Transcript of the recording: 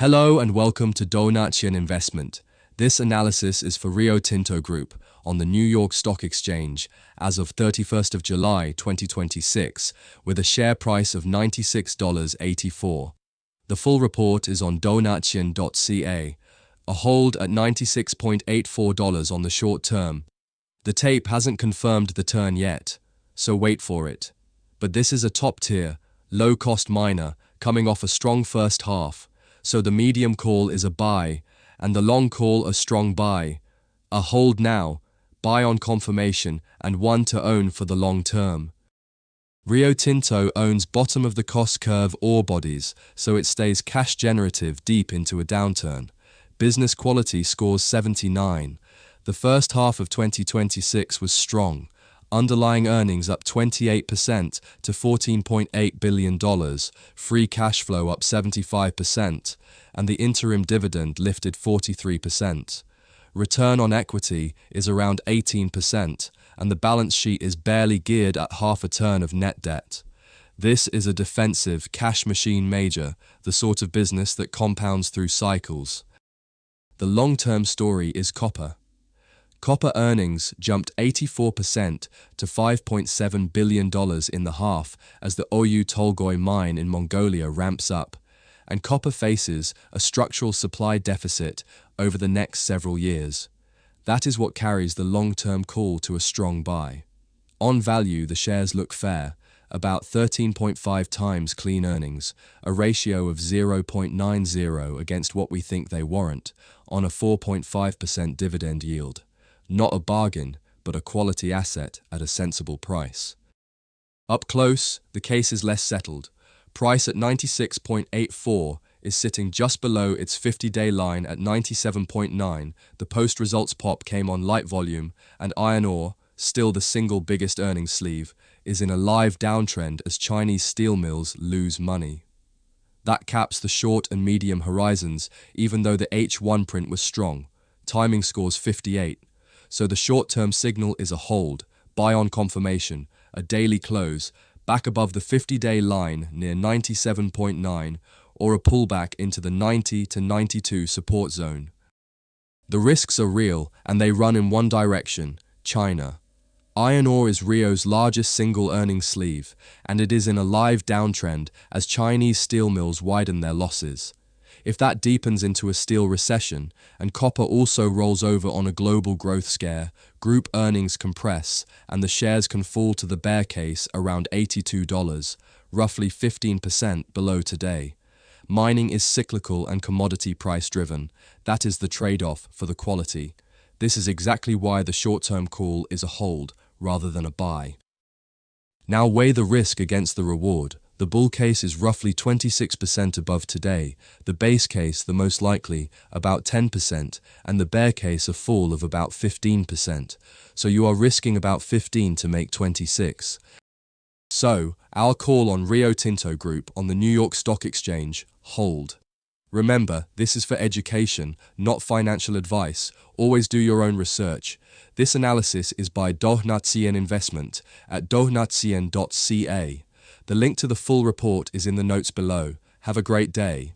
Hello and welcome to Donatian Investment. This analysis is for Rio Tinto Group on the New York Stock Exchange as of 31st of July 2026 with a share price of $96.84. The full report is on donatian.ca, a hold at $96.84 on the short term. The tape hasn't confirmed the turn yet, so wait for it. But this is a top-tier, low-cost miner coming off a strong first half. So the medium call is a buy, and the long call a strong buy. A hold now, buy on confirmation, and one to own for the long term. Rio Tinto owns bottom of the cost curve ore bodies, so it stays cash generative deep into a downturn. Business quality scores 79. The first half of 2026 was strong. Underlying earnings up 28% to $14.8 billion, free cash flow up 75%, and the interim dividend lifted 43%. Return on equity is around 18%, and the balance sheet is barely geared at half a turn of net debt. This is a defensive cash machine major, the sort of business that compounds through cycles. The long-term story is copper. Copper earnings jumped 84% to $5.7 billion in the half as the Oyu Tolgoi mine in Mongolia ramps up, and copper faces a structural supply deficit over the next several years. That is what carries the long-term call to a strong buy. On value, the shares look fair, about 13.5 times clean earnings, a ratio of 0.90 against what we think they warrant, on a 4.5% dividend yield. Not a bargain, but a quality asset at a sensible price. Up close, the case is less settled. Price at 96.84 is sitting just below its 50-day line at 97.9. The post-results pop came on light volume, and iron ore, still the single biggest earnings sleeve, is in a live downtrend as Chinese steel mills lose money. That caps the short and medium horizons, even though the H1 print was strong. Timing scores 58. So the short-term signal is a hold, buy on confirmation, a daily close, back above the 50-day line near 97.9, or a pullback into the 90 to 92 support zone. The risks are real, and they run in one direction, China. Iron ore is Rio's largest single earnings sleeve, and it is in a live downtrend as Chinese steel mills widen their losses. If that deepens into a steel recession, and copper also rolls over on a global growth scare, group earnings compress, and the shares can fall to the bear case around $82, roughly 15% below today. Mining is cyclical and commodity price driven. That is the trade-off for the quality. This is exactly why the short-term call is a hold rather than a buy. Now weigh the risk against the reward. The bull case is roughly 26% above today, the base case the most likely, about 10%, and the bear case a fall of about 15%. So you are risking about 15 to make 26. So, our call on Rio Tinto Group on the New York Stock Exchange, hold. Remember, this is for education, not financial advice. Always do your own research. This analysis is by Donatian Investment at donatian.ca. The link to the full report is in the notes below. Have a great day.